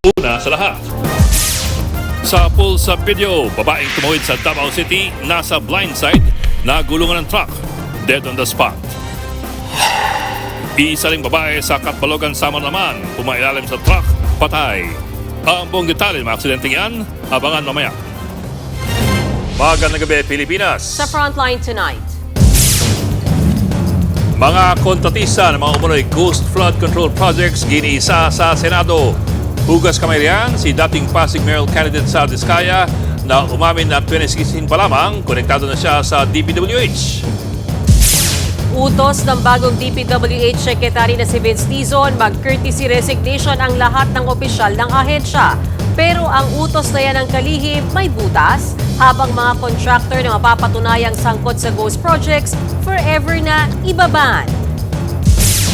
Una sa lahat. Sa pulsa video, babaeng tumuwid sa Davao City, nasa blindside, nagulungan ng truck, dead on the spot. Isa ring babae sa Katbalogan, Samar naman, pumailalim sa truck, patay. Ang buong detalye ng mga aksidenteng yan, abangan mamaya. Magandang gabi, Pilipinas. Sa Frontline tonight. Mga kontratista ng mga umunoy Ghost Flood Control Projects giniisa sa Senado. Hugas kamay riyan si dating Pasig Mayoral candidate sa Diskaya na umamin na 2016 pa lamang konektado na siya sa DPWH. Utos ng bagong DPWH Secretary na si Vince Dizon, mag-courtesy resignation ang lahat ng opisyal ng ahensya. Pero ang utos na yan ng kalihim may butas, habang mga contractor na mapapatunayang sangkot sa ghost projects, forever na ibaban.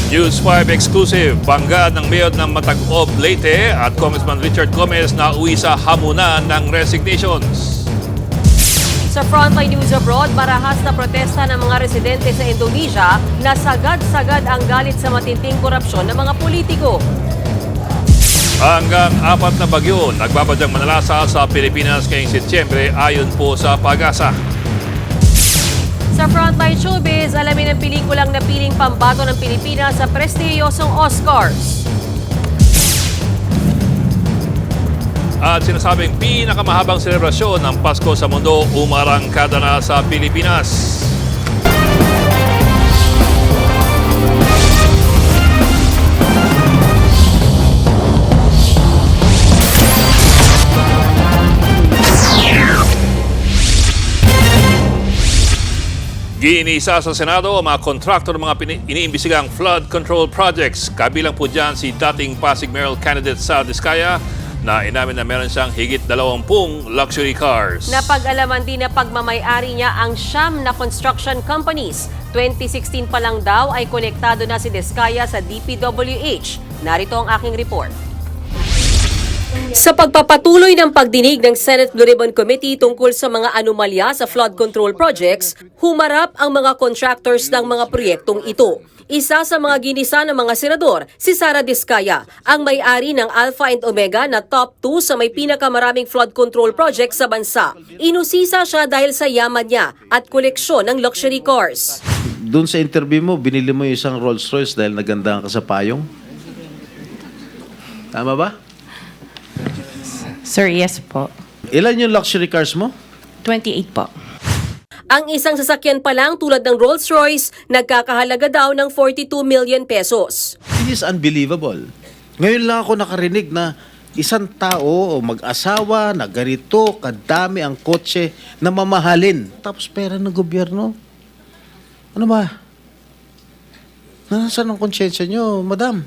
News 5 exclusive, bangga ng mayor ng Matag-Ob, Leyte at Congressman Richard Gomez na uwi sa hamunan ng resignations. Sa Frontline News Abroad, marahas na protesta ng mga residente sa Indonesia na sagad-sagad ang galit sa matinding korupsyon ng mga politiko. Hanggang 4 na bagyo, nagbabadyang manalasa sa Pilipinas ngayong Setyembre ayon po sa Pag-asa. Sa Frontline Showbiz, alamin ang pelikulang napiling pambato ng Pilipinas sa prestiyosong Oscars. At sinasabing pinakamahabang selebrasyon ng Pasko sa mundo umarangkada na sa Pilipinas. Ginisa sa Senado ang mga kontraktor ng mga iniimbisigang flood control projects. Kabilang po dyan si dating Pasig Mayoral candidate sa Diskaya na inamin na meron siyang higit 20 luxury cars. Napag-alaman din na pagmamay-ari niya ang siyam na construction companies. 2016 pa lang daw ay konektado na si Diskaya sa DPWH. Narito ang aking report. Sa pagpapatuloy ng pagdinig ng Senate Blue Ribbon Committee tungkol sa mga anomalya sa flood control projects, humarap ang mga contractors ng mga proyektong ito. Isa sa mga ginisa ng mga senador, si Sara Diskaya, ang may-ari ng Alpha and Omega na top 2 sa may pinakamaraming flood control project sa bansa. Inusisa siya dahil sa yaman niya at koleksyon ng luxury cars. Doon sa interview mo, binili mo yung isang Rolls Royce dahil nagandahan ka sa payong? Tama ba? Sir, yes po. Ilan yung luxury cars mo? 28 po. Ang isang sasakyan pa lang tulad ng Rolls-Royce, nagkakahalaga daw ng 42 million pesos. This is unbelievable. Ngayon lang ako nakarinig na isang tao o mag-asawa na ganito, kadami ang kotse na mamahalin. Tapos pera ng gobyerno. Ano ba? Nasaan ang konsyensya nyo, madam?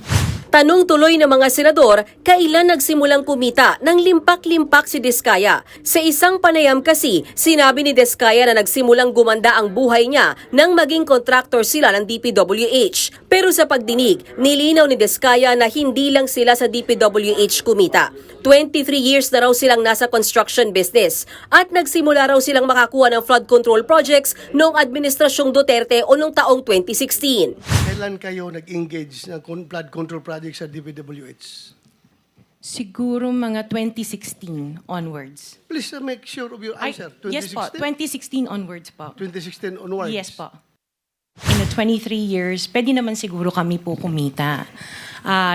Tanong tuloy ng mga senador, kailan nagsimulang kumita ng limpak-limpak si Diskaya? Sa isang panayam kasi, sinabi ni Diskaya na nagsimulang gumanda ang buhay niya nang maging contractor sila ng DPWH. Pero sa pagdinig, nilinaw ni Diskaya na hindi lang sila sa DPWH kumita. 23 years na raw silang nasa construction business at nagsimula raw silang makakuha ng flood control projects noong administrasyong Duterte o noong taong 2016. Kailan kayo nag-engage ng flood control project sa DPWH? Siguro mga 2016 onwards. Please make sure of your answer. Yes po, 2016 onwards po. 2016 onwards? Yes po. In the 23 years, pwede naman siguro kami po kumita.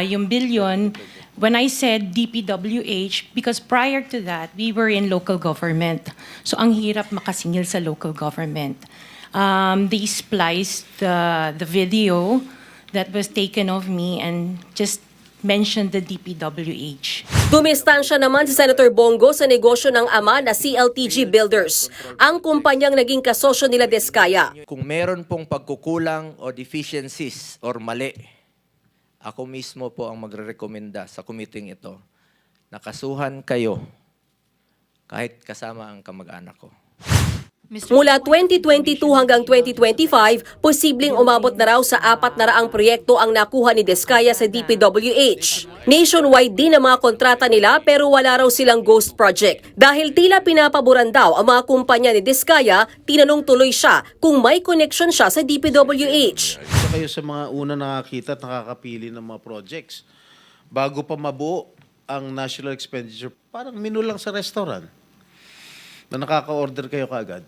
Yung billion, when I said DPWH, because prior to that, we were in local government. So ang hirap makasingil sa local government. They spliced the video that was taken of me and just mentioned the DPWH. Dumistansya naman si Senator Bongo sa negosyo ng ama na CLTG Builders, ang kumpanyang naging kasosyo nila Diskaya. Kung meron pong pagkukulang o deficiencies or mali, ako mismo po ang magre-rekomenda sa committee ito na kasuhan kayo kahit kasama ang kamag-anak ko. Mula 2022 hanggang 2025, posibleng umabot na raw sa 400 proyekto ang nakuha ni Diskaya sa DPWH. Nationwide din ang mga kontrata nila pero wala raw silang ghost project. Dahil tila pinapaboran daw ang mga kumpanya ni Diskaya, tinanong tuloy siya kung may connection siya sa DPWH. Kayo sa mga una nakakita at nakakapili ng mga projects. Bago pa mabuo ang national expenditure, parang menu lang sa restaurant na nakaka-order kayo kaagad.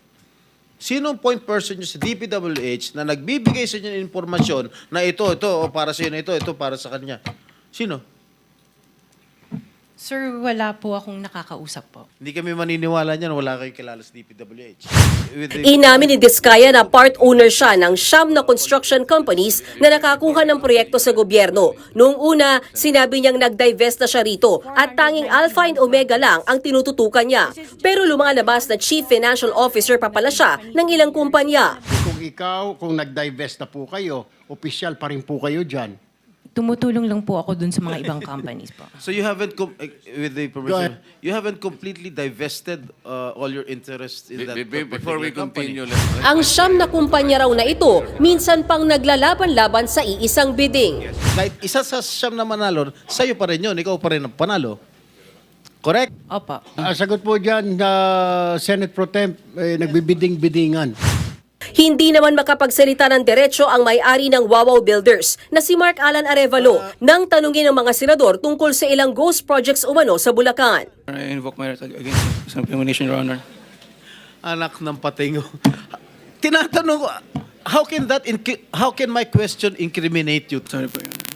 Sino ang point person nyo sa DPWH na nagbibigay sa inyo ng informasyon na ito, o para sa inyo, ito para sa kanya? Sino? Sir, wala po akong nakakausap po. Hindi kami maniniwala niyan, wala kayong kilala sa DPWH. Inamin ni Diskaya na part owner siya ng 9 na construction companies na nakakuha ng proyekto sa gobyerno. Noong una, sinabi niyang nag-divest na siya rito at tanging Alpha and Omega lang ang tinututukan niya. Pero lumalabas na Chief Financial Officer pa pala siya ng ilang kumpanya. Kung nag-divest na po kayo, official pa rin po kayo dyan. Tumutulong lang po ako dun sa mga ibang companies po. So you haven't, with the permission, you haven't completely divested all your interest in that Before we particular company. continue, let's... Ang 9 na kumpanya raw na ito, minsan pang naglalaban-laban sa iisang bidding. Kahit isa sa siyam na manalo, sa'yo pa rin yun, ikaw pa rin ang panalo. Correct? Opo. Sagot po dyan, Senate Pro Temp, nagbibiding-bidingan. Hindi naman makapagsalita ng diretsyo ang may-ari ng Wawaw Builders na si Mark Alan Arevalo nang tanungin ng mga senador tungkol sa ilang ghost projects umano sa Bulacan. I invoke my right against self-incrimination, Your Honor. Anak ng patingo. Tinatanong ko, how can my question incriminate you? Sorry po, Your Honor.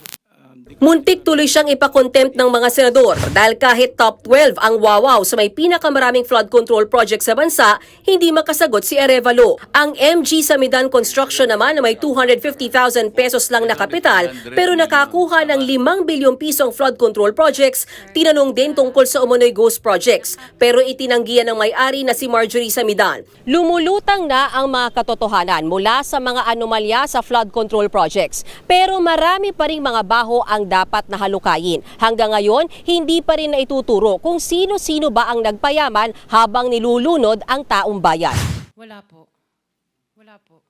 Muntik tuloy siyang ipakontempt ng mga senador dahil kahit top 12 ang Wawaw sa may pinakamaraming flood control project sa bansa, hindi makasagot si Arevalo. Ang MG Samidan Construction naman na may 250,000 pesos lang na kapital pero nakakuha ng 5 bilyong pisong flood control projects, tinanong din tungkol sa umunoy ghost projects pero itinanggihan ng may-ari na si Marjorie Samidan. Lumulutang na ang mga katotohanan mula sa mga anomalya sa flood control projects pero marami pa ring mga baho ang dapat na halukayin. Hanggang ngayon, hindi pa rin naituturo kung sino-sino ba ang nagpayaman habang nilulunod ang taong bayan. Wala po. Wala po.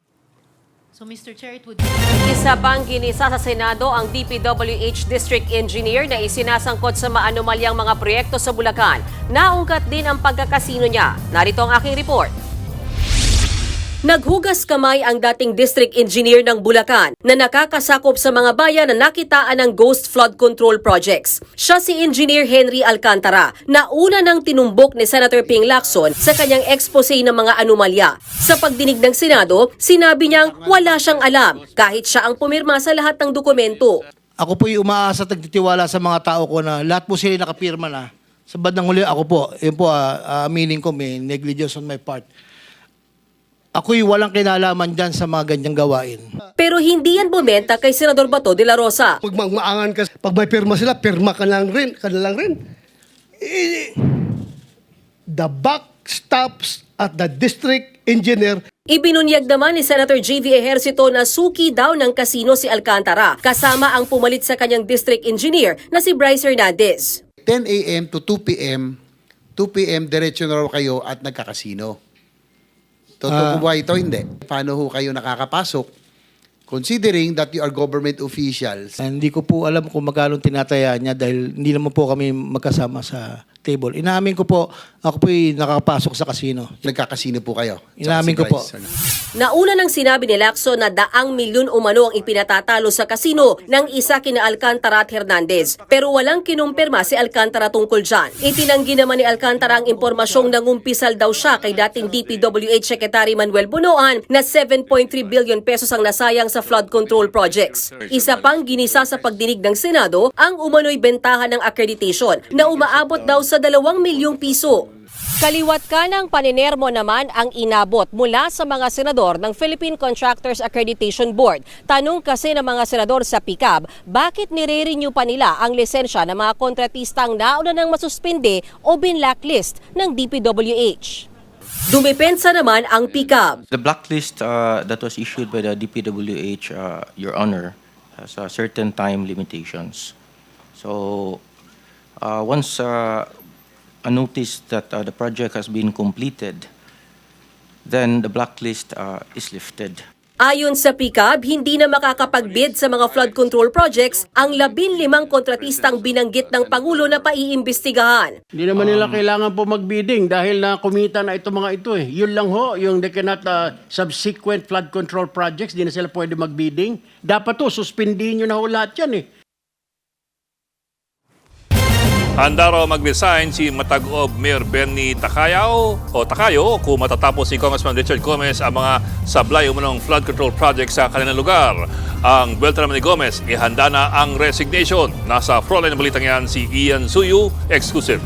So, Mr. Chair, it would... Isa pang ginisa sa Senado ang DPWH District Engineer na isinasangkot sa maanomalyang mga proyekto sa Bulacan. Naungkat din ang pagkakasino niya. Narito ang aking report. Naghugas kamay ang dating district engineer ng Bulacan na nakakasakop sa mga bayan na nakitaan ng ghost flood control projects. Siya si Engineer Henry Alcantara na una nang tinumbok ni Senator Ping Lacson sa kanyang expose ng mga anomalya. Sa pagdinig ng Senado, sinabi niyang wala siyang alam kahit siya ang pumirma sa lahat ng dokumento. Ako po'y umaasa at nagtitiwala sa mga tao ko na lahat po sila nakapirma na. Sa bandang huli, ako po, yun po, aminin ko, may negligence on my part. Ako'y walang kinalaman dyan sa mga ganyang gawain. Pero hindi yan bumenta kay Senador Bato de la Rosa. Pag magmaangan ka, pag may pirma sila, pirma ka na lang rin. The buck stops at the district engineer. Ibinunyag naman ni Senator J.V. Ejercito na suki daw ng kasino si Alcantara kasama ang pumalit sa kanyang district engineer na si Bryce Hernandez. 10 a.m. to 2 p.m., 2 p.m. diretso na raw kayo at nagkakasino. Totoo ba ito? Hindi. Paano ho kayo nakakapasok? Considering that you are government officials. Hindi ko po alam kung magkano tinataya niya dahil hindi naman po kami magkasama sa table. Inamin ko po, ako po'y nakakapasok sa kasino. Nagkakasino po kayo. Inamin ko po. Nauna nang sinabi ni Lacson na 100 milyon umano ang ipinatatalo sa kasino ng isa kina Alcantara at Hernandez. Pero walang kinumpirma si Alcantara tungkol dyan. Itinanggi naman ni Alcantara ang impormasyong nangumpisal daw siya kay dating DPWH Secretary Manuel Bunoan na 7.3 billion pesos ang nasayang sa flood control projects. Isa pang ginisa sa pagdinig ng Senado ang umano'y bentahan ng accreditation na umaabot daw sa 2 milyong piso. Kaliwat kanang panenermo naman ang inabot mula sa mga senador ng Philippine Contractors Accreditation Board. Tanong kasi ng mga senador sa PICAB, bakit nire-renew pa nila ang lisensya ng mga kontratistang nauna nang masuspinde o binlacklist ng DPWH? Dumepensa naman ang PICAB. The blacklist that was issued by the DPWH, Your Honor, has certain time limitations. So, once a notice that the project has been completed, then the blacklist is lifted. Ayon sa PICAB, hindi na makakapagbid sa mga flood control projects ang 15 kontratistang binanggit ng Pangulo na paiimbestigahan. Hindi naman nila kailangan po magbidding dahil na kumita na ito mga ito eh. Yun lang ho, yung they cannot subsequent flood control projects, di na sila pwede magbidding. Dapat to, suspindihin nyo na ho lahat yan eh. Handa raw mag-resign si Matag-Ob Mayor Benny Takayo kung matatapos si Congressman Richard Gomez ang mga sablay umunong flood control project sa kanilang lugar. Ang buwelta naman ni Gomez, ihanda na ang resignation. Nasa frontline ng balitang yan si Ian Suyu, exclusive.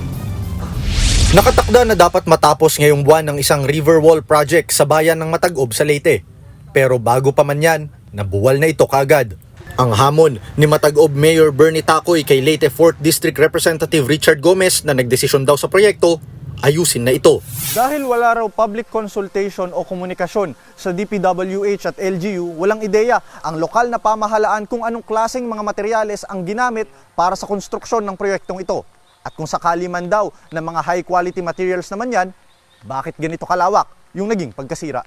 Nakatakda na dapat matapos ngayong buwan ng isang river wall project sa bayan ng Matag-Ob sa Leyte. Pero bago pa man yan, nabuwal na ito kagad. Ang hamon ni Matag-Ob Mayor Bernie Tacoy kay Leyte 4th District Representative Richard Gomez na nagdesisyon daw sa proyekto, ayusin na ito. Dahil wala raw public consultation o komunikasyon sa DPWH at LGU, walang ideya ang lokal na pamahalaan kung anong klaseng mga materyales ang ginamit para sa konstruksyon ng proyektong ito. At kung sakali man daw ng mga high quality materials naman yan, bakit ganito kalawak yung naging pagkasira?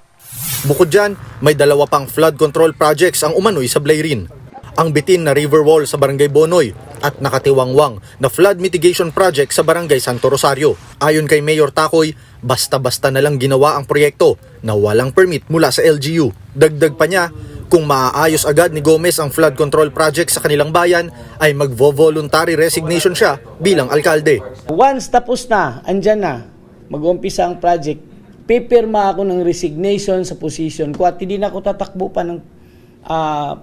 Bukod dyan, may 2 pang flood control projects ang umano'y sablay rin. Ang bitin na river wall sa Barangay Bonoy at nakatiwangwang na flood mitigation project sa Barangay Santo Rosario. Ayon kay Mayor Tacoy, basta-basta na lang ginawa ang proyekto na walang permit mula sa LGU. Dagdag pa niya, kung maaayos agad ni Gomez ang flood control project sa kanilang bayan, ay magvo-voluntary resignation siya bilang alkalde. Once tapos na, andyan na, mag-umpisa ang project, pipirma ako ng resignation sa position ko at hindi na ako tatakbo pa ng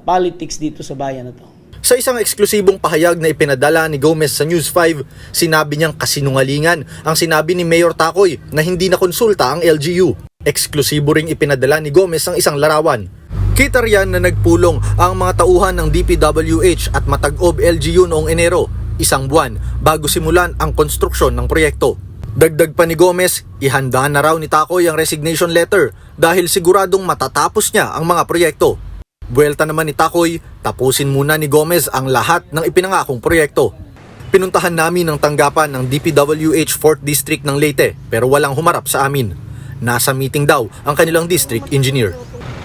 politics dito sa bayan na to. Sa isang eksklusibong pahayag na ipinadala ni Gomez sa News 5, sinabi niyang kasinungalingan ang sinabi ni Mayor Tacoy na hindi nakonsulta ang LGU. Eksklusibo ring ipinadala ni Gomez ang isang larawan. Kita riyan na nagpulong ang mga tauhan ng DPWH at Matag-Ob LGU noong Enero, isang buwan bago simulan ang konstruksyon ng proyekto. Dagdag pa ni Gomez, ihanda na raw ni Tacoy ang resignation letter dahil siguradong matatapos niya ang mga proyekto. Buwelta naman ni Tacoy, tapusin muna ni Gomez ang lahat ng ipinangakong proyekto. Pinuntahan namin ang tanggapan ng DPWH 4th District ng Leyte pero walang humarap sa amin. Nasa meeting daw ang kanilang district engineer.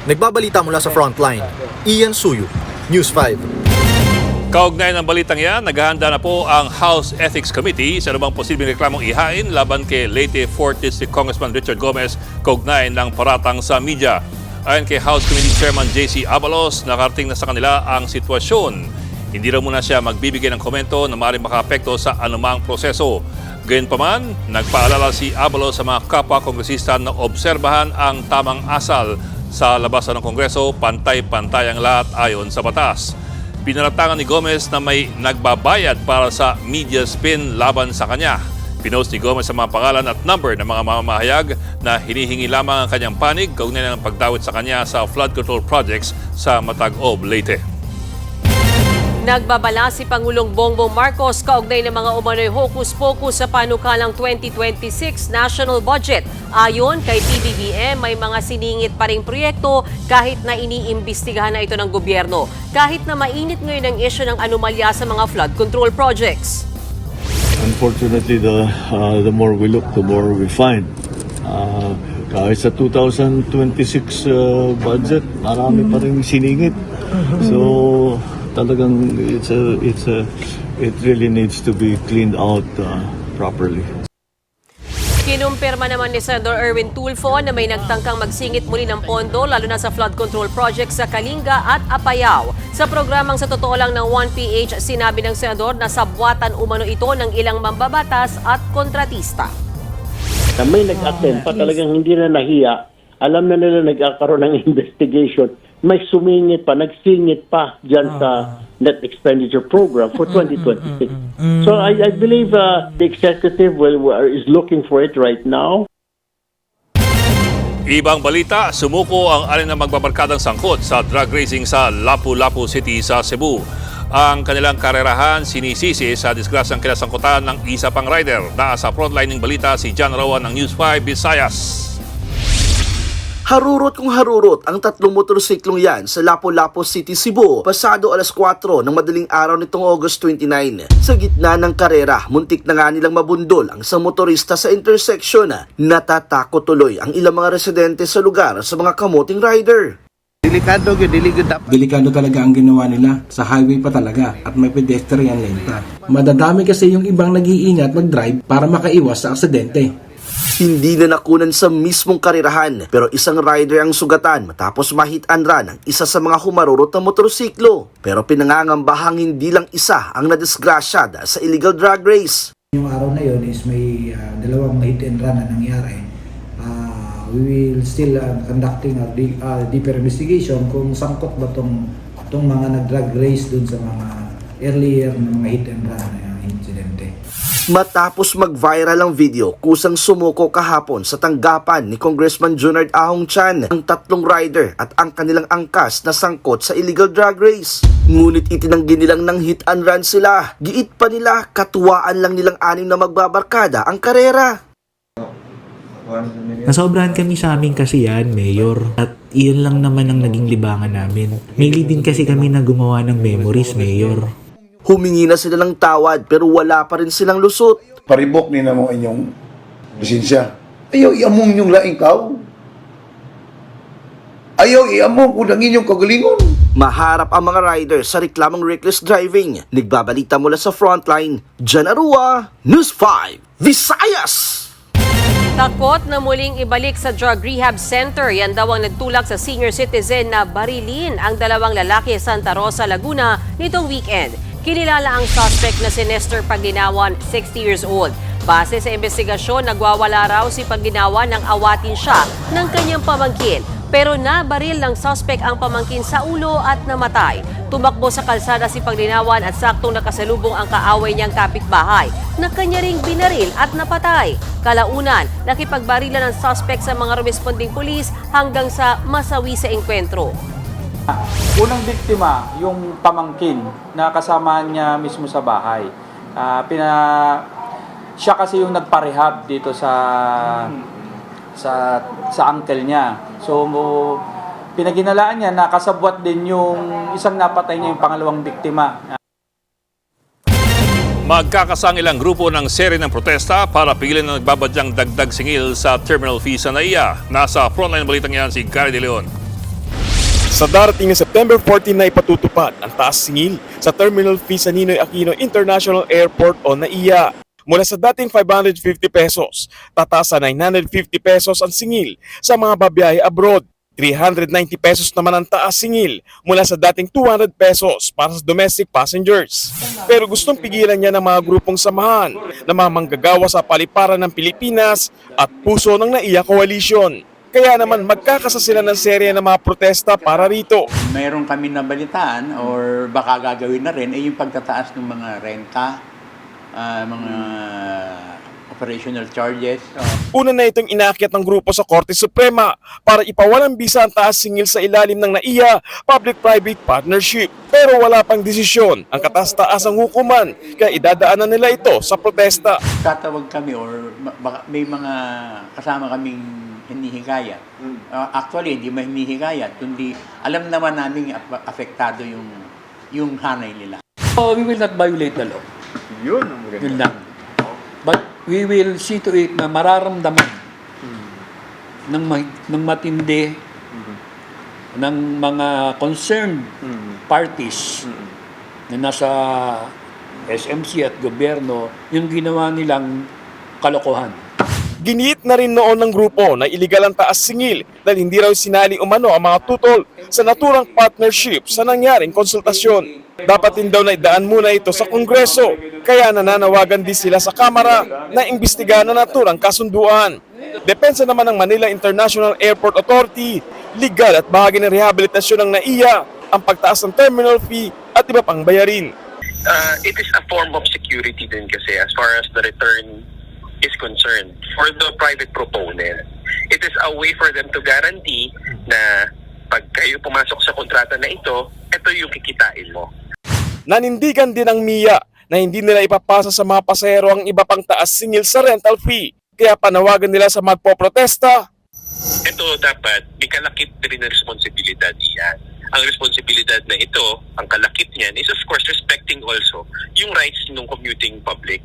Nagbabalita mula sa frontline, Ian Suyu, News 5. Kaugnay ng balitang yan, naghahanda na po ang House Ethics Committee sa anumang posibleng reklamong ihain laban kay Leyte 4th District Congressman Richard Gomez kaugnay ng paratang sa media. Ayon kay House Committee Chairman J.C. Abalos, nakarating na sa kanila ang sitwasyon. Hindi raw muna siya magbibigay ng komento na maaaring makaapekto sa anumang proseso. Gayunpaman, nagpaalala si Abalos sa mga kapwa-kongresista na obserbahan ang tamang asal sa labasan ng Kongreso, pantay-pantay ang lahat ayon sa batas. Pinaratangan ni Gomez na may nagbabayad para sa media spin laban sa kanya. Pinost ni Gomez ang mga pangalan at number ng mga mamamahayag na hinihingi lamang ang kanyang panig kaugnay ng pagdawit sa kanya sa flood control projects sa Matag-Ob, Leyte. Nagbabala si Pangulong Bongbong Marcos kaugnay ng mga umano'y hokus-pokus sa panukalang 2026 national budget. Ayon kay PBBM, may mga siningit pa ring proyekto kahit na iniimbestigahan na ito ng gobyerno. Kahit na mainit ngayon ang issue ng anomalya sa mga flood control projects. Unfortunately, the more we look, the more we find. Kahit sa 2026 budget, marami pa rin siningit. So, talagang it really needs to be cleaned out properly. Kinumpirma naman ni Senator Erwin Tulfo na may nagtangkang magsingit muli ng pondo lalo na sa flood control projects sa Kalinga at Apayao. Sa programang Sa Totoo Lang ng 1PH, sinabi ng senador na sabwatan umano ito ng ilang mambabatas at kontratista. Na may nag-attend pa talagang hindi na nahiya, alam na nila nagkakaroon ng investigation, may sumingit pa, nagsingit pa dyan sa net expenditure program for 2026. So I believe the executive is looking for it right now. Ibang balita, sumuko ang alin na magbabarkadang sangkot sa drug racing sa Lapu-Lapu City sa Cebu. Ang kanilang karerahan sinisisi sa disgrasyang kinasangkutan ng isa pang rider. Nasa frontline ng balita si John Rowan ng News 5 Visayas. Harurot kung harurot ang 3 motorsiklong yan sa Lapu-Lapu City, Cebu pasado alas 4 ng madaling araw nitong August 29. Sa gitna ng karera, muntik na nga nilang mabundol ang isang motorista sa intersection. Natatakot tuloy ang ilang mga residente sa lugar sa mga kamuting rider. Delikado talaga ang ginawa nila. Sa highway pa talaga at may pedestrian lane pa. Madadami kasi yung ibang nag-iingat mag-drive para makaiwas sa aksidente. Hindi na nakunan sa mismong karirahan pero isang rider ang sugatan matapos ma-hit and run ang isa sa mga humarurot na motorsiklo. Pero pinangangambahang hindi lang isa ang nadisgrasya sa illegal drag race. Yung araw na yon is may dalawang hit and run na nangyari. We will still conducting a deeper investigation kung sangkot ba tong mga nag-drag race dun sa mga earlier na mga hit and run na insidente. Matapos mag-viral ang video, kusang sumuko kahapon sa tanggapan ni Congressman Junard Ahong Chan ang 3 rider at ang kanilang angkas na sangkot sa illegal drag race. Ngunit itinanggi nilang ng hit and run sila. Giit pa nila, katuwaan lang nilang 6 na magbabarkada ang karera. Nasobrahan kami sa aming kasiyahan, Mayor. At iyon lang naman ang naging libangan namin. May din kasi kami na gumawa ng memories, Mayor. Humingi na sila ng tawad pero wala pa rin silang lusot. Paribok ni na mo inyong lisensya. Ayaw iamong inyong laing tao. Ayaw iamong kung inyong kagalingon. Maharap ang mga riders sa reklamong reckless driving. Nagbabalita mula sa Frontline, Jan Arua, News 5, Visayas! Takot na muling ibalik sa drug rehab center. Yan daw ang nagtulak sa senior citizen na barilin ang 2 lalaki sa Santa Rosa, Laguna nitong weekend. Kinilala ang suspect na si Nestor Paglinawan, 60 years old. Base sa investigasyon, nagwawala raw si Paglinawan nang awatin siya ng kanyang pamangkin. Pero nabaril ng suspect ang pamangkin sa ulo at namatay. Tumakbo sa kalsada si Paglinawan at saktong nakasalubong ang kaaway niyang kapitbahay na kanya ring binaril at napatay. Kalaunan, nakipagbarilan ng suspect sa mga responding pulis hanggang sa masawi sa engkwentro. Unang biktima, yung pamangkin na kasama niya mismo sa bahay. Siya kasi yung nagparehab dito sa uncle niya. So pinaginalaan niya na kasabwat din yung isang napatay niya yung pangalawang biktima. Magkakasang ilang grupo ng seri ng protesta para pigilan na nagbabadyang dagdag singil sa terminal fee sa NAIA. Nasa frontline balitang yan si Gary De Leon. Sa darating na September 14 na ipatutupad ang taas singil sa terminal fee sa Ninoy Aquino International Airport o NAIA. Mula sa dating 550 pesos, tataas sa 950 pesos ang singil sa mga babiyahe abroad. 390 pesos naman ang taas singil mula sa dating 200 pesos para sa domestic passengers. Pero gustong pigilan niya ng mga grupong samahan na mga manggagawa sa paliparan ng Pilipinas at puso ng NAIA Coalition. Kaya naman magkakasa sila ng serye ng mga protesta para rito. Mayroon kami nabalitaan or baka gagawin na rin yung pagtataas ng mga renta, mga operational charges. Una na itong inaakyat ng grupo sa Korte Suprema para ipawalang bisa ang taas singil sa ilalim ng NAIA Public-Private Partnership. Pero wala pang desisyon ang kataas-taasang hukuman kaya idadaanan nila ito sa protesta. Tatawag kami or may mga kasama kaming hinihikayat. Actually, hindi man hinihikayat, kundi alam naman namin apektado yung hanay nila. We will not violate the law. Yun lang. But we will see to it na mararamdaman ng matindi ng mga concerned parties na nasa SMC at gobyerno yung ginawa nilang kalokohan. Giniit na rin noon ng grupo na iligal ang taas singil dahil hindi raw sinali umano ang mga tutol sa naturang partnership sa nangyaring konsultasyon. Dapat din daw na idaan muna ito sa Kongreso, kaya nananawagan din sila sa Kamara na imbestigahan na naturang kasunduan. Depensa naman ng Manila International Airport Authority, legal at bahagi ng rehabilitasyon ng NAIA ang pagtaas ng terminal fee at iba pang bayarin. It is a form of security din kasi as far as the return is concerned for the private proponent. It is a way for them to guarantee na pag kayo pumasok sa kontrata na ito yung kikitain mo. Nanindigan din ang MIA na hindi nila ipapasa sa mga pasahero ang iba pang taas singil sa rental fee. Kaya panawagan nila sa magpoprotesta. Ito dapat, may kalakip din na responsibilidad niyan. Ang responsibilidad na ito, ang kalakip niyan is of course respecting also yung rights ng commuting public.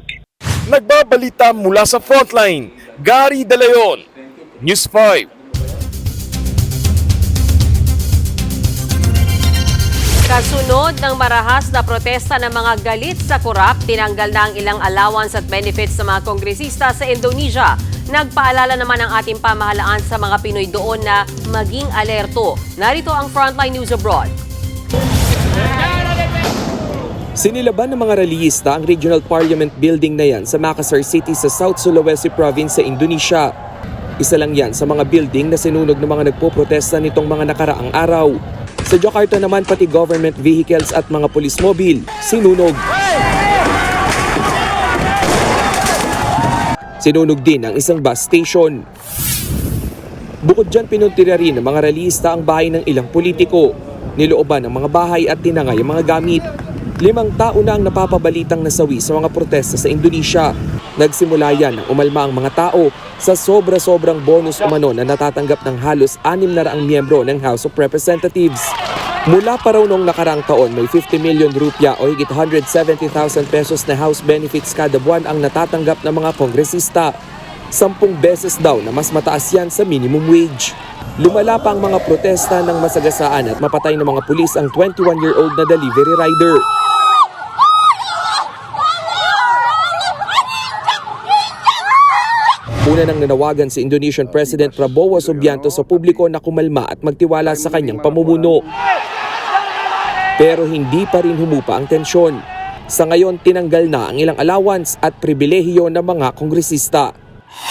Nagbabalita mula sa Frontline, Gary De Leon, News 5. Kasunod ng marahas na protesta ng mga galit sa korap, tinanggal na ang ilang allowance at benefits sa mga kongresista sa Indonesia. Nagpaalala naman ang ating pamahalaan sa mga Pinoy doon na maging alerto. Narito ang Frontline News Abroad. Sinilaban ng mga rallyista ang Regional Parliament Building na yan sa Makassar City sa South Sulawesi Province sa Indonesia. Isa lang yan sa mga building na sinunog ng mga nagpoprotesta nitong mga nakaraang araw. Sa Jakarta naman pati government vehicles at mga police mobile sinunog. Sinunog din ang isang bus station. Bukod dyan, pinuntira rin ng mga rallyista ang bahay ng ilang politiko. Nilooban ang mga bahay at tinangay ang mga gamit. 5 tao na ang napapabalitang nasawi sa mga protesta sa Indonesia. Nagsimula yan nang umalma ang mga tao sa sobra-sobrang bonus umano na natatanggap ng halos 600 miyembro ng House of Representatives. Mula pa raw noong nakaraang taon, may 50 million rupiah o higit 170,000 pesos na house benefits kada buwan ang natatanggap ng mga kongresista. 10 beses daw na mas mataas yan sa minimum wage. Lumala pa ang mga protesta ng masagasaan at mapatay ng mga pulis ang 21-year-old na delivery rider. Una nang nanawagan si Indonesian President Prabowo Subianto sa publiko na kumalma at magtiwala sa kanyang pamumuno. Pero hindi pa rin humupa ang tensyon. Sa ngayon, tinanggal na ang ilang allowance at pribilehiyo ng mga kongresista.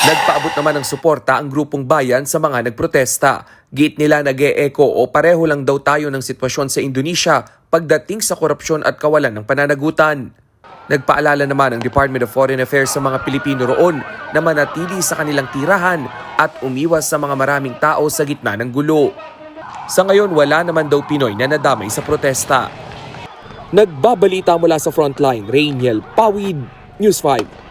Nagpaabot naman ng suporta ang grupong bayan sa mga nagprotesta. Git nila nag-e-echo o pareho lang daw tayo ng sitwasyon sa Indonesia pagdating sa korupsyon at kawalan ng pananagutan. Nagpaalala naman ang Department of Foreign Affairs sa mga Pilipino roon na manatili sa kanilang tirahan at umiwas sa mga maraming tao sa gitna ng gulo. Sa ngayon, wala naman daw Pinoy na nadamay sa protesta. Nagbabalita mula sa frontline, Rainiel Pawid, News 5.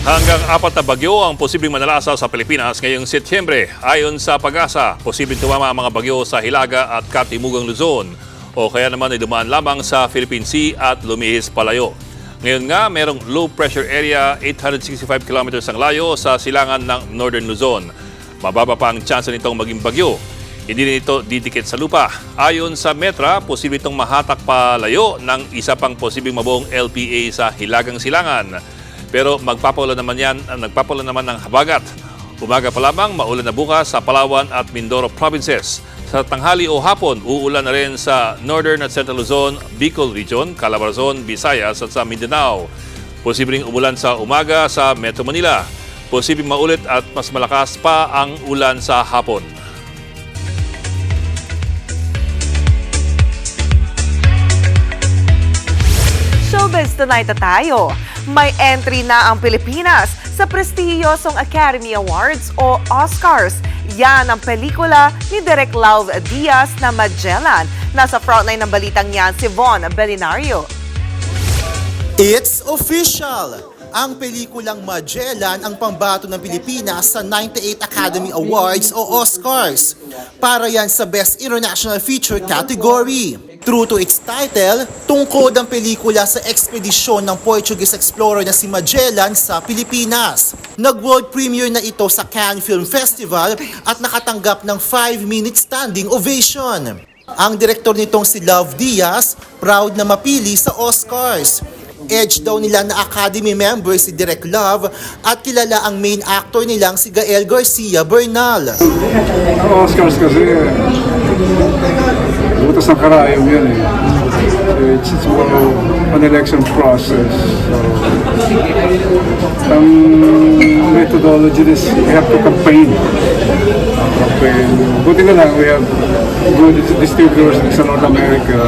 Hanggang 4 na bagyo ang posibleng manalasa sa Pilipinas ngayong Setyembre. Ayon sa Pag-asa, posibleng tumama ang mga bagyo sa Hilaga at Katimugang Luzon o kaya naman ay dumaan lamang sa Philippine Sea at lumihis palayo. Ngayon nga, merong low pressure area 865 kilometers ang layo sa silangan ng Northern Luzon. Mababa pa ang tsansa nitong maging bagyo. Hindi rin ito didikit sa lupa. Ayon sa Metra, posible itong mahatak palayo ng isa pang posibleng mabuong LPA sa Hilagang Silangan. Pero nagpapaulan naman ng habagat. Umaga pa lamang, maulan na bukas sa Palawan at Mindoro provinces. Sa tanghali o hapon, uulan na rin sa Northern at Central Luzon, Bicol Region, Calabarzon, Visayas at sa Mindanao. Posibleng umulan sa umaga sa Metro Manila. Posibleng maulit at mas malakas pa ang ulan sa hapon. Showbiz tonight na tayo. May entry na ang Pilipinas sa prestihiyosong Academy Awards o Oscars. Yan ang pelikula ni Direk Love Diaz na Magellan. Nasa frontline ng balitang yan si Von Belinario. It's official! Ang pelikulang Magellan ang pambato ng Pilipinas sa 98 Academy Awards o Oscars. Para yan sa Best International Feature category. True to its title, tungkod ang pelikula sa ekspedisyon ng Portuguese explorer na si Magellan sa Pilipinas. Nag-world premiere na ito sa Cannes Film Festival at nakatanggap ng 5-minute standing ovation. Ang direktor nitong si Love Diaz, proud na mapili sa Oscars. Edge daw nila na Academy member si Direk Love at kilala ang main actor nilang si Gael Garcia Bernal. Ang Oscars kasi butas ng karayom yan eh. It's more an election process. So, ang methodology is we have to campaign. Buti na lang we have good distributors sa North America.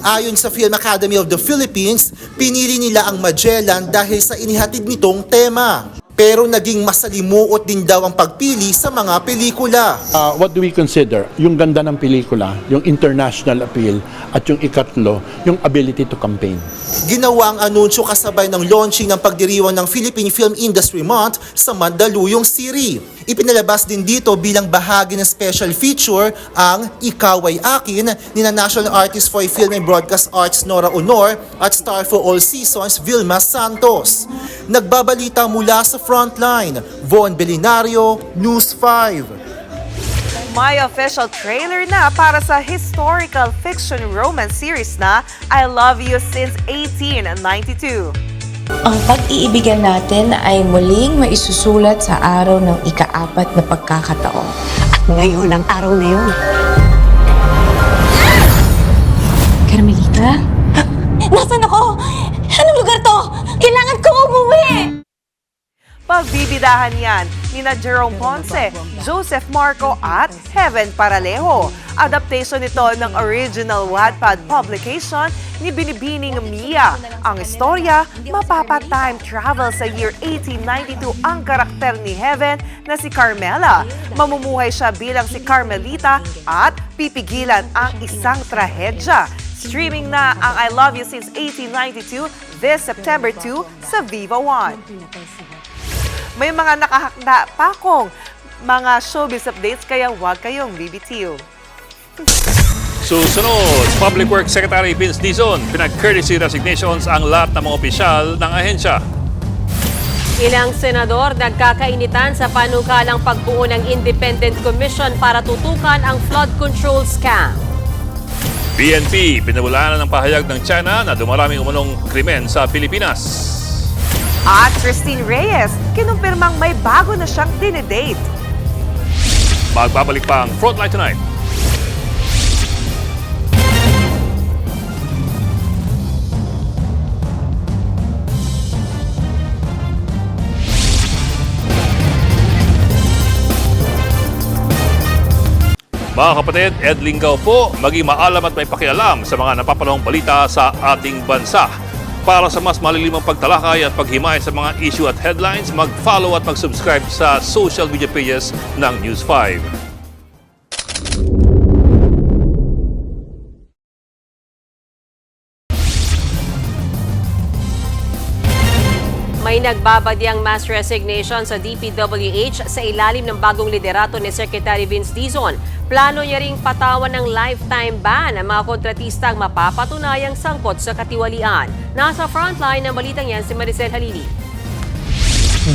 Ayon sa Film Academy of the Philippines, pinili nila ang Magellan dahil sa inihatid nitong tema. Pero naging masalimuot din daw ang pagpili sa mga pelikula. What do we consider? Yung ganda ng pelikula, yung international appeal, at yung ikatlo, yung ability to campaign. Ginawa ang anunsyo kasabay ng launching ng pagdiriwang ng Philippine Film Industry Month sa Mandaluyong City. Ipinalabas din dito bilang bahagi ng special feature ang Ikaw Ay Akin ni National Artist for Film and Broadcast Arts Nora Honor at Star for All Seasons Vilma Santos. Nagbabalita mula sa frontline, Von Belinario, News 5. May official trailer na para sa historical fiction romance series na I Love You Since 1892. Ang pag-iibigan natin ay muling maisusulat sa araw ng ika-4 na pagkakataon. Ngayon ang araw na yun. Carmelita? Nasaan ako? Anong lugar to? Kailangan ko umuwi! Pagbibidahan yan nina Jerome Ponce, Joseph Marco at Heaven Paralejo. Adaptation ito ng original Wattpad publication ni Binibining Mia. Ang istorya, mapapa-time travel sa year 1892 ang karakter ni Heaven na si Carmela. Mamumuhay siya bilang si Carmelita at pipigilan ang isang trahedya. Streaming na ang I Love You Since 1892 this September 2 sa Viva One. May mga nakahakda pa kong mga showbiz updates kaya huwag kayong bibitiw. Susunod, Public Works Secretary Vince Dizon, pinag-courtesy resignations ang lahat ng mga opisyal ng ahensya. Ilang senador nagkakainitan sa panukalang pagbuo ng Independent Commission para tutukan ang flood control scam. PNP, pinawala ng pahayag ng China na dumaraming umunong krimen sa Pilipinas. At Christine Reyes, kinumpirmang may bago na siyang dinedate. Magbabalik pa ang Frontline Tonight. Mga kapatid, Ed Lingaw po, maging maalam at may pakialam sa mga napapanahong balita sa ating bansa. Para sa mas malilimang pagtalakay at paghimay sa mga issue at headlines, mag-follow at mag-subscribe sa social media pages ng News 5. May nagbabadyang mass resignation sa DPWH sa ilalim ng bagong liderato ni Secretary Vince Dizon. Plano niya ring patawan ng lifetime ban ang mga kontratistang mapapatunayang sangkot sa katiwalian. Nasa frontline ng balitang yan si Maricel Halili.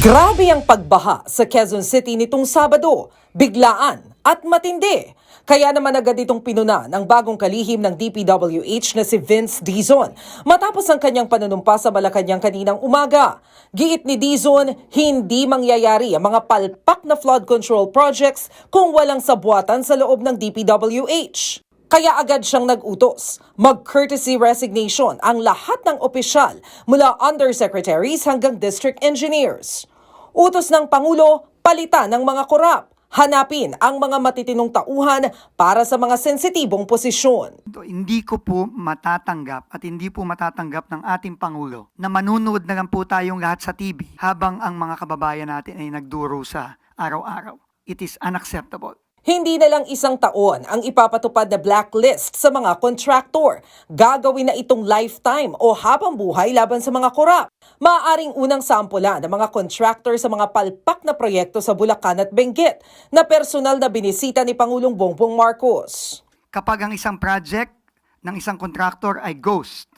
Grabe ang pagbaha sa Quezon City nitong Sabado, biglaan at matindi. Kaya naman agad itong pinuna ng bagong kalihim ng DPWH na si Vince Dizon matapos ang kanyang panunumpa sa Malacanang kaninang umaga. Giit ni Dizon, hindi mangyayari ang mga palpak na flood control projects kung walang sabuatan sa loob ng DPWH. Kaya agad siyang nag-utos, mag-courtesy resignation ang lahat ng opisyal mula undersecretaries hanggang district engineers. Utos ng Pangulo, palitan ng mga korap. Hanapin ang mga matitinong tauhan para sa mga sensitibong posisyon. Hindi ko po matatanggap at hindi po matatanggap ng ating Pangulo na manunood na lang po tayong lahat sa TV habang ang mga kababayan natin ay nagdurusa araw-araw. It is unacceptable. Hindi na lang isang taon ang ipapatupad na blacklist sa mga kontraktor. Gagawin na itong lifetime o habang buhay laban sa mga korap. Maaaring unang sampulan ng mga contractor sa mga palpak na proyekto sa Bulacan at Benguet na personal na binisita ni Pangulong Bongbong Marcos. Kapag ang isang project ng isang contractor ay ghost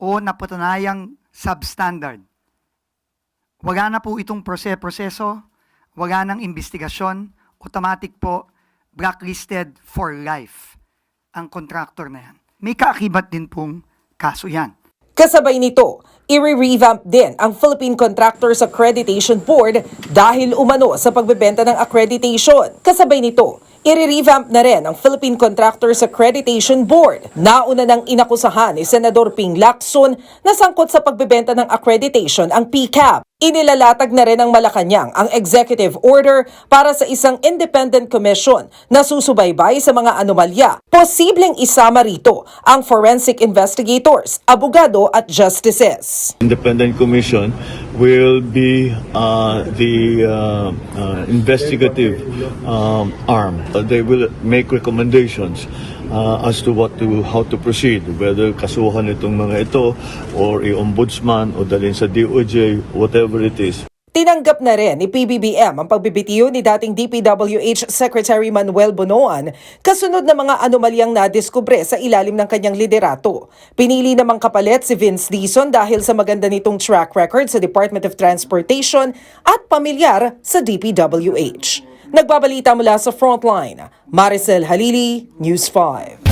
o napatunayang substandard, wala na po itong proseso, wala nang investigasyon, automatic po blacklisted for life ang contractor na yan. May kaakibat din pong kaso yan. Kasabay nito, i-revamp din ang Philippine Contractors Accreditation Board dahil umano sa pagbebenta ng accreditation. Kasabay nito, i-revamp na rin ang Philippine Contractors Accreditation Board. Nauna nang inakusahan ni Senador Ping Lacson na sangkot sa pagbebenta ng accreditation ang PCAP. Inilalatag na rin ng Malacanang ang executive order para sa isang independent commission na susubaybay sa mga anomalya. Posibleng isama rito ang forensic investigators, abogado at justices. Independent Commission will be the investigative arm. They will make recommendations as to how to proceed, whether kasuhan itong mga ito or i-ombudsman o dalhin sa DOJ, whatever it is. Tinanggap na rin ni PBBM ang pagbibitiw ni dating DPWH Secretary Manuel Bonoan kasunod ng mga anomalyang nadiskubre sa ilalim ng kanyang liderato. Pinili namang kapalit si Vince Dizon dahil sa maganda nitong track record sa Department of Transportation at pamilyar sa DPWH. Nagbabalita mula sa Frontline, Maricel Halili, News 5.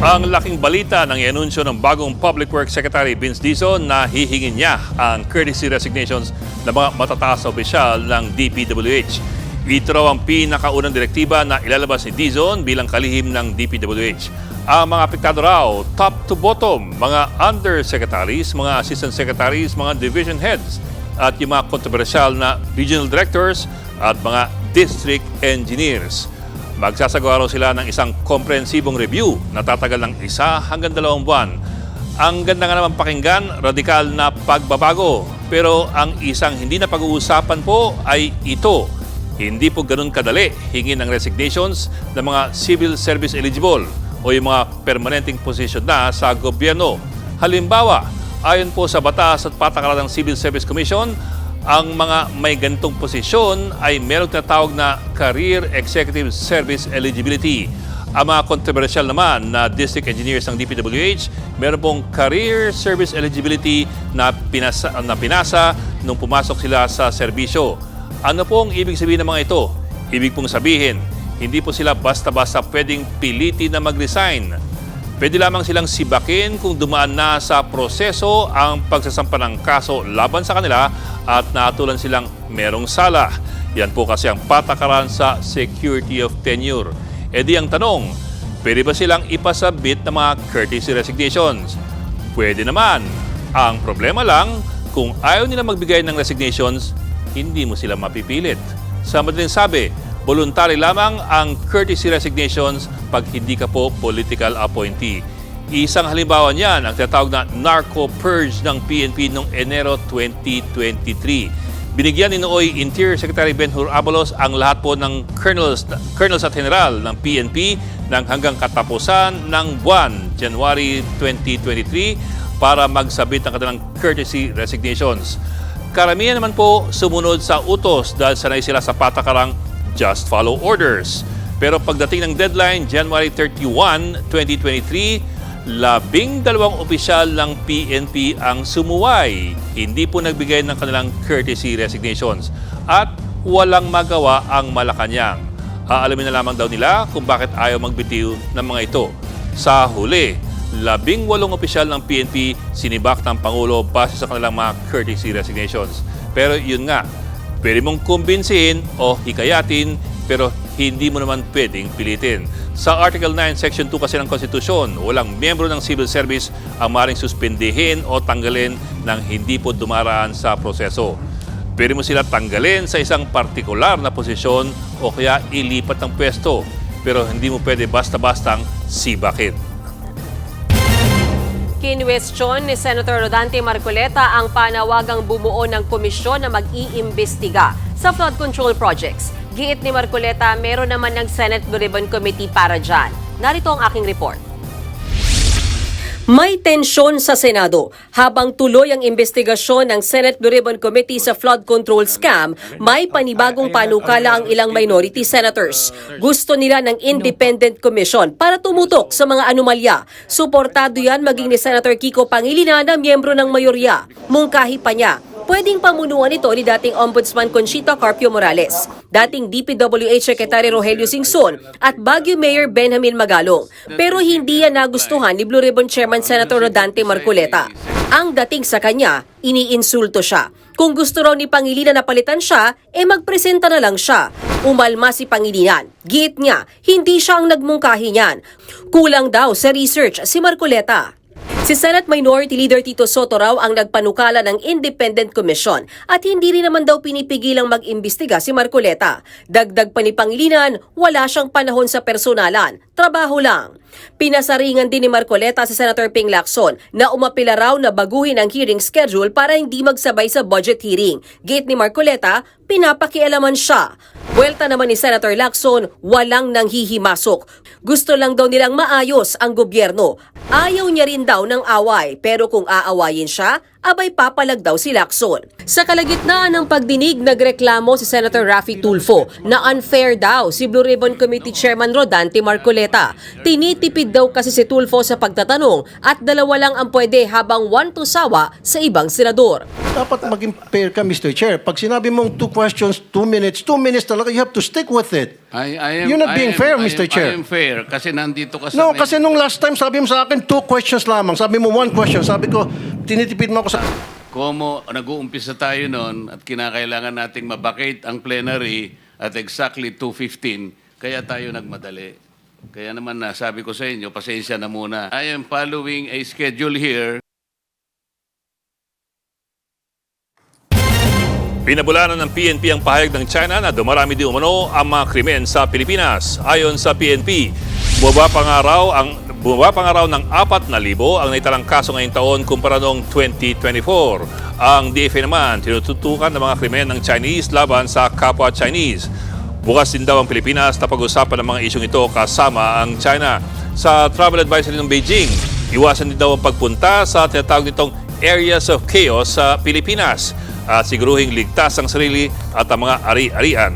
Ang laking balita ng ianunsyo ng bagong Public Works Secretary Vince Dizon na hihingin niya ang courtesy resignations ng mga matataas na opisyal ng DPWH. Ito raw ang pinakaunang direktiba na ilalabas ni Dizon bilang kalihim ng DPWH. Ang mga apektado raw, top to bottom, mga undersecretaries, mga assistant secretaries, mga division heads, at yung mga kontrobersyal na regional directors at mga district engineers. Magsasagawa raw sila ng isang komprehensibong review na tatagal ng 1 hanggang 2 buwan. Ang ganda nga naman pakinggan, radikal na pagbabago. Pero ang isang hindi na pag-uusapan po ay ito. Hindi po ganun kadali hingin ng resignations ng mga civil service eligible o yung mga permanenteng posisyon na sa gobyerno. Halimbawa, ayon po sa batas at patakaran ng Civil Service Commission, ang mga may ganitong posisyon ay merong tinatawag na Career Executive Service Eligibility. Ang mga kontrobersyal naman na district engineers ng DPWH, meron pong Career Service Eligibility na pinasa nung pumasok sila sa serbisyo. Ano pong ibig sabihin ng mga ito? Ibig pong sabihin, hindi po sila basta-basta pwedeng pilitin na mag-resign. Pwede lamang silang sibakin kung dumaan na sa proseso ang pagsasampa ng kaso laban sa kanila at naatulan silang merong sala. Yan po kasi ang patakaran sa security of tenure. E di ang tanong, pwede ba silang ipasabit ng mga courtesy resignations? Pwede naman. Ang problema lang, kung ayaw nila magbigay ng resignations, hindi mo sila mapipilit. Sa madaling sabi, voluntary lamang ang courtesy resignations pag hindi ka po political appointee. Isang halimbawa niyan ang tinatawag na narco purge ng PNP noong Enero 2023. Binigyan ni Nooy Interior Secretary Benhur Abalos ang lahat po ng colonels at general ng PNP ng hanggang katapusan ng buwan, January 2023, para magsabit ng kanilang courtesy resignations. Karamihan naman po sumunod sa utos dahil sanay sila sa patakarang just follow orders. Pero pagdating ng deadline, January 31, 2023, 12 opisyal ng PNP ang sumuway. Hindi po nagbigay ng kanilang courtesy resignations at walang magawa ang Malacanang. Aalamin na lamang daw nila kung bakit ayaw magbitiw ng mga ito. Sa huli, 18 opisyal ng PNP sinibak ng Pangulo base sa kanilang mga courtesy resignations. Pero yun nga, pwede mong kumbinsihin o hikayatin pero hindi mo naman pwedeng pilitin. Sa Article 9, Section 2 kasi ng Konstitusyon, walang miyembro ng civil service ang maaaring suspendihin o tanggalin nang hindi po dumaraan sa proseso. Pwede mo sila tanggalin sa isang partikular na posisyon o kaya ilipat ng pwesto, pero hindi mo pwede basta-bastang sibakin. Kinwestiyon ni Senator Rodante Marcoleta ang panawagang bumuo ng komisyon na mag-iimbestiga sa flood control projects. Giit ni Marcoleta, meron naman ng Senate Blue Ribbon Committee para dyan. Narito ang aking report. May tensyon sa Senado. Habang tuloy ang investigasyon ng Senate Blue Ribbon Committee sa flood control scam, may panibagong panukala ang ilang minority senators. Gusto nila ng independent commission para tumutok sa mga anomalya. Suportado yan maging ni Senator Kiko Pangilinan na miyembro ng mayorya. Mungkahi pa niya, pwedeng pamunuan ito ni dating Ombudsman Conchita Carpio Morales, dating DPWH Secretary Rogelio Singson at Baguio Mayor Benjamin Magalong. Pero hindi yan nagustuhan ni Blue Ribbon Chairman Senator Rodante Marcoleta. Ang dating sa kanya, iniinsulto siya. Kung gusto raw ni Pangilinan na palitan siya, magpresenta na lang siya. Umalma si Pangilinan. Giit niya, hindi siya ang nagmungkahi niyan. Kulang daw sa research si Marcoleta. Si Senate Minority Leader Tito Soto raw ang nagpanukala ng Independent Commission at hindi rin naman daw pinipigilang mag-imbestiga si Marcoleta. Dagdag pa ni Pangilinan, wala siyang panahon sa personalan, trabaho lang. Pinasaringan din ni Marcoleta si Senator Ping Lacson na umapila raw na baguhin ang hearing schedule para hindi magsabay sa budget hearing. Gate ni Marcoleta, pinapakialaman siya. Buwelta naman ni Senator Lacson, walang nanghihimasok. Gusto lang daw nilang maayos ang gobyerno. Ayaw niya rin daw ng away, pero kung aawayin siya, abay papalag daw si Lacson. Sa kalagitnaan ng pagdinig, nagreklamo si Senator Raffy Tulfo na unfair daw si Blue Ribbon Committee Chairman Rodante Marcoleta. Tinitipid daw kasi si Tulfo sa pagtatanong at 2 lang ang pwede habang 1 to sawa sa ibang senador. Dapat maging fair ka, Mr. Chair. Pag sinabi mong 2 questions, 2 minutes talaga, you have to stick with it. You're not being fair, Mr. Chair. I am fair kasi nandito ka sa... No, kasi nung last time, sabi mo sa akin, 2 questions lamang. Sabi mo 1 question. Sabi ko, tinitipid mo ako sa... Como nag-uumpisa tayo noon at kinakailangan nating mabakate ang plenary at exactly 2:15, kaya tayo nagmadali. Kaya naman sabi ko sa inyo, pasensya na muna. I am following a schedule here. Pinabulanan ng PNP ang pahayag ng China na dumarami di umano ang mga krimen sa Pilipinas. Ayon sa PNP, bumaba pa nga raw ng 4,000 ang naitalang kaso ngayong taon kumpara noong 2024. Ang DFA naman, tinututukan ng mga krimen ng Chinese laban sa kapwa Chinese. Bukas din daw ang Pilipinas na pag-usapan ng mga isyong ito kasama ang China. Sa travel advisory ng Beijing, iwasan din daw ang pagpunta sa tinatawag nitong areas of chaos sa Pilipinas at siguruhing ligtas ang sarili at ang mga ari-arian.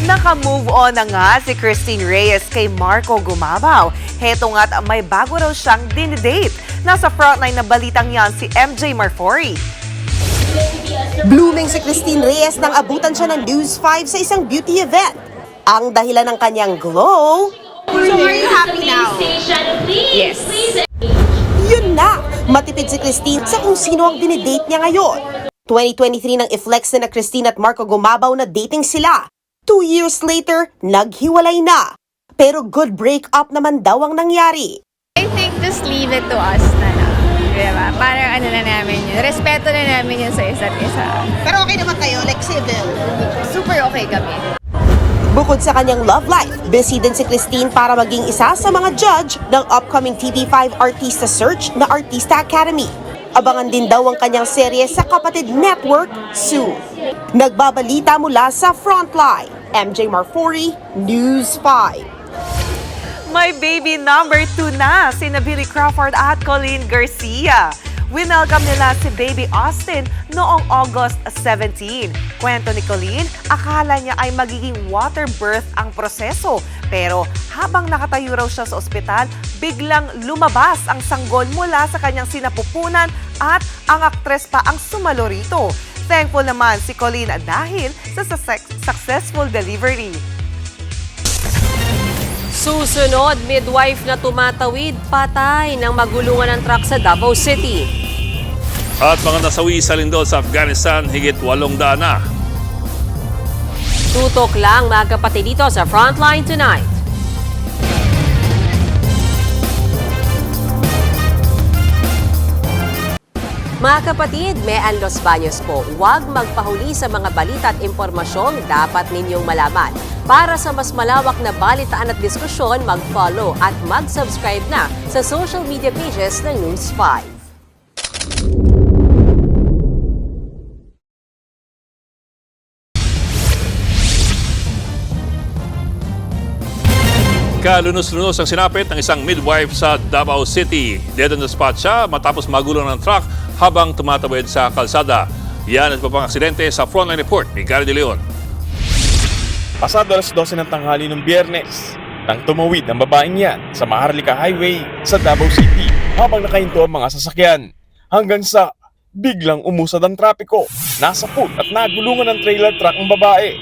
Naka-move on na nga si Christine Reyes kay Marco Gumabaw. Heto nga't may bago raw siyang dinidate. Nasa frontline na balitang yan si MJ Marfori. Blooming si Christine Reyes nang abutan siya ng News 5 sa isang beauty event. Ang dahilan ng kanyang glow... So are you happy now? Yes. Yun na, matipid si Christine sa kung sino ang dinidate niya ngayon. 2023 nang i-flex na Christine at Marco Gumabaw na dating sila. 2 years later, naghiwalay na. Pero good breakup naman daw ang nangyari. I think just leave it to us na lang. Diba? Parang ano na namin yun. Respeto na namin yun sa isa't isa. Pero okay naman kayo, like civil? Super okay kami. Bukod sa kanyang love life, busy din si Christine para maging isa sa mga judge ng upcoming TV5 Artista Search na Artista Academy. Abangan din daw ang kanyang serye sa Kapatid Network soon. Nagbabalita mula sa Frontline, MJ Marfori, News 5. May baby number 2 na sina Billy Crawford at Colleen Garcia. Winelcome nila si Baby Austin noong August 17. Kwento ni Colleen, akala niya ay magiging water birth ang proseso. Pero habang nakatayo raw siya sa ospital, biglang lumabas ang sanggol mula sa kanyang sinapupunan at ang aktres pa ang sumalo rito. Thankful naman si Colleen dahil sa successful delivery. Susunod, midwife na tumatawid, patay ng magulungan ng truck sa Davao City. At mga nasawi sa lindol sa Afghanistan, higit 800 na. Tutok lang mga kapatid dito sa Frontline Tonight. Mga kapatid, Mean Los Baños po, huwag magpahuli sa mga balita at impormasyong dapat ninyong malaman. Para sa mas malawak na balitaan at diskusyon, mag-follow at mag-subscribe na sa social media pages ng News 5. Kalunos-lunos ang sinapit ng isang midwife sa Davao City. Dead on the spot siya matapos magulong ng truck habang tumatawid sa kalsada. Yan at pang aksidente sa Frontline Report ni Gary De Leon. Pasado alas 12 ng tanghali ng Biyernes, nang tumawid ang babaeng yan sa Maharlika Highway sa Davao City habang nakahinto ang mga sasakyan. Hanggang sa biglang umusad ang trapiko, nasapul at nagulungan ng trailer truck ang babae.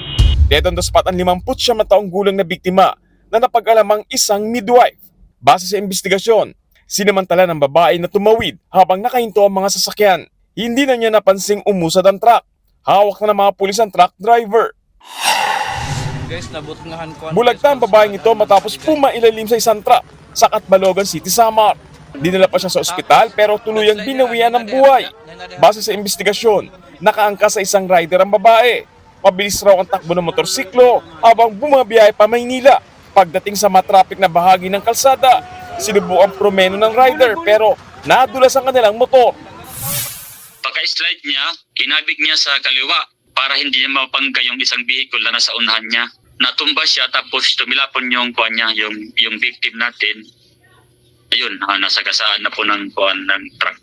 Dead on the spot ang 59 taong gulang na biktima na napag-alamang isang midwife. Base sa investigasyon, sinamantala ng babae na tumawid habang nakahinto ang mga sasakyan. Hindi na niya napansing umusad ang truck. Hawak na ng mga pulis ang truck driver. Bulagta ang babaeng ito matapos pumailalim sa isang truck sa Catbalogan City, Samar. Dinala pa siya sa ospital pero tuluyang binawian ng buhay. Base sa investigasyon, nakaangkas sa isang rider ang babae. Pabilis raw ang takbo ng motorsiklo habang bumabiyahe pa Maynila. Pagdating sa matrapik na bahagi ng kalsada, sinubukan promeno ng rider pero nadulas ang kanilang motor. Pagka-slide niya, kinabig niya sa kaliwa para hindi niya mapangga yung isang vehicle na nasa unahan niya. Natumba siya tapos tumilapon yung kuwan niya, yung victim natin. Ayun, nasagasaan na po ng truck.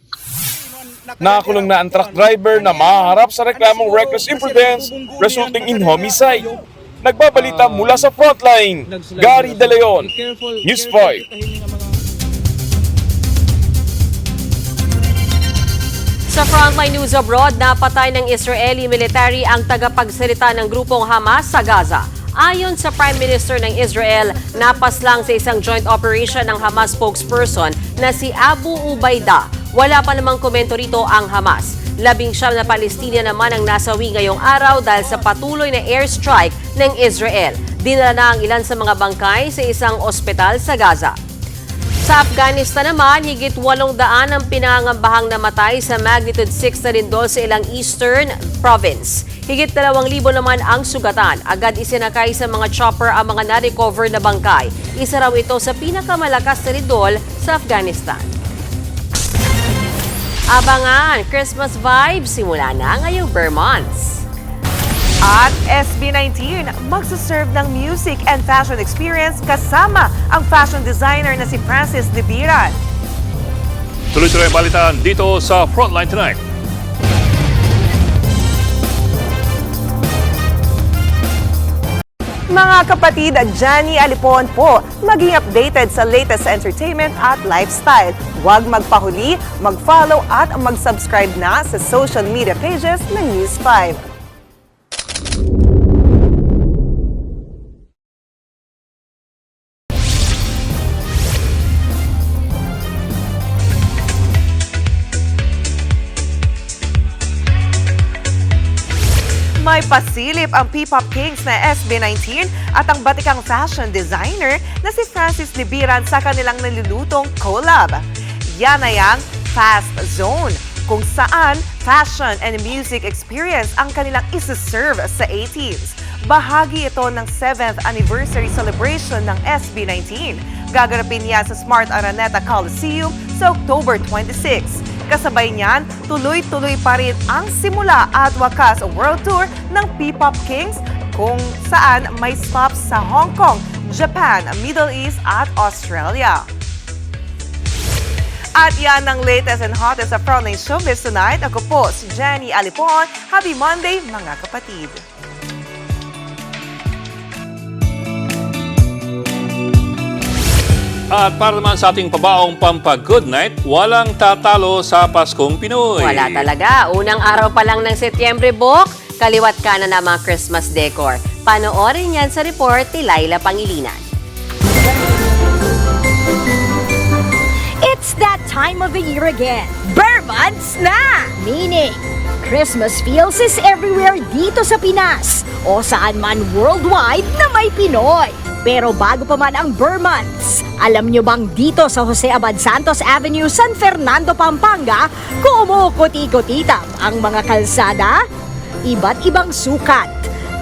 Nakakulong na ang truck driver na maharap sa reklamong reckless imprudence resulting in homicide. Nagbabalita mula sa Frontline, Gary De Leon, News 5. Sa Frontline News Abroad, napatay ng Israeli military ang tagapagsalita ng grupong Hamas sa Gaza. Ayon sa Prime Minister ng Israel, napaslang sa isang joint operation ng Hamas spokesperson na si Abu Ubaida. Wala pa namang komento rito ang Hamas. 19 na Palestinian naman ang nasawi ngayong araw dahil sa patuloy na airstrike ng Israel. Dinala na ang ilan sa mga bangkay sa isang ospital sa Gaza. Sa Afghanistan naman, higit 800 ang pinangambahang namatay sa magnitude 6 na lindol sa ilang eastern province. Higit 2,000 naman ang sugatan. Agad isinakay sa mga chopper ang mga na-recover na bangkay. Isa raw ito sa pinakamalakas na lindol sa Afghanistan. Abangan, Christmas vibes simula na ngayong Vermonts. At SB19, magsaserve ng music and fashion experience kasama ang fashion designer na si Francis Libiran. Tuloy-tuloy ang balitaan dito sa Frontline Tonight. Mga kapatid, Johnny Alipon po, maging updated sa latest entertainment at lifestyle. Huwag magpahuli, mag-follow at mag-subscribe na sa social media pages ng News 5. May pasilip ang P-Pop Kings na SB19 at ang batikang fashion designer na si Francis Libiran sa kanilang nilulutong collab. Yan ay ang Fast Zone, kung saan fashion and music experience ang kanilang isa-serve sa 18s. Bahagi ito ng 7th anniversary celebration ng SB19. Gaganapin niya sa Smart Araneta Coliseum sa October 26. Kasabay niyan, tuloy-tuloy pa rin ang simula at wakas world tour ng P-Pop Kings kung saan may stops sa Hong Kong, Japan, Middle East at Australia. At yan ang latest and hottest sa Frontline Showbiz Tonight. Ako po si Jenny Alipon. Happy Monday mga kapatid! At para naman sa ating pabaong pampag-good night, walang tatalo sa Paskong Pinoy. Wala talaga. Unang araw pa lang ng Setyembre, Bok, kaliwat ka na mga Christmas decor. Panoorin yan sa report ni Laila Pangilinan. It's that time of the year again. Vermonts na! Meaning, Christmas feels is everywhere dito sa Pinas o saan man worldwide na may Pinoy. Pero bago pa man ang Vermonts, alam nyo bang dito sa Jose Abad Santos Avenue, San Fernando, Pampanga, kumukuti-kutitam ang mga kalsada? Iba't ibang sukat,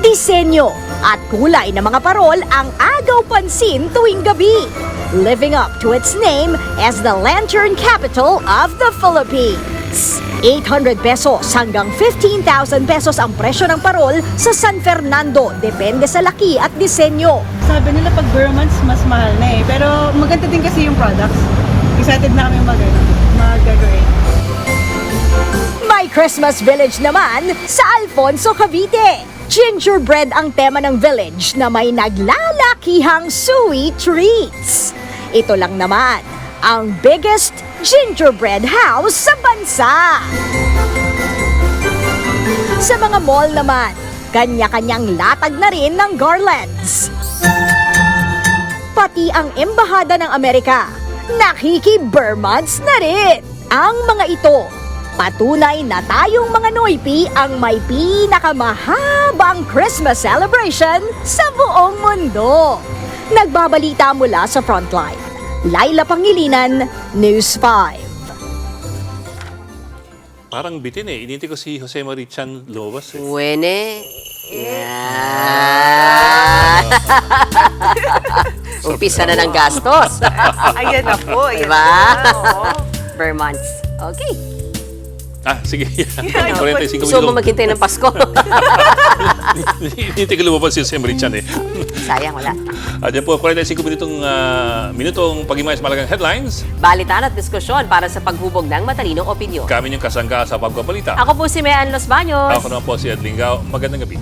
disenyo at kulay ng mga parol ang agaw pansin tuwing gabi. Living up to its name as the Lantern Capital of the Philippines. 800 pesos hanggang 15,000 pesos ang presyo ng parol sa San Fernando, depende sa laki at disenyo. Sabi nila pag Vermonts, mas mahal na eh. Pero maganda din kasi yung products. Excited na kami mag-decorate. May Christmas Village naman sa Alfonso, Cavite. Gingerbread ang tema ng village na may naglalakihang sweet treats. Ito lang naman ang biggest gingerbread house sa bansa. Sa mga mall naman, kanya-kanyang latag na rin ng garlands. Pati ang Embahada ng Amerika, nakiki-Vermonts na rin. Ang mga ito, patunay na tayong mga Noypi ang may pinakamahabang Christmas celebration sa buong mundo. Nagbabalita mula sa Frontline, Laila Pangilinan, News 5. Parang bitin eh. Inintay ko si Jose Marichan lumabas eh. Wene. Yan. Umpisa na ng gastos. Ayan na po. Ayan diba? na, Vermonts. Okay. Sige. Ano, 45 gusto mo maghintay ng Pasko? Inintay ko lumabas si Jose Marichan eh. Sayang, wala. At yan po, 45 minutong pag-imay sa malagang headlines. Balitan at diskusyon para sa paghubog ng matalinong opinyon. Kami yung kasangga sa pagpabalita. Ako po si Mean Los Baños. Ako naman po si Ed Lingao. Magandang gabi.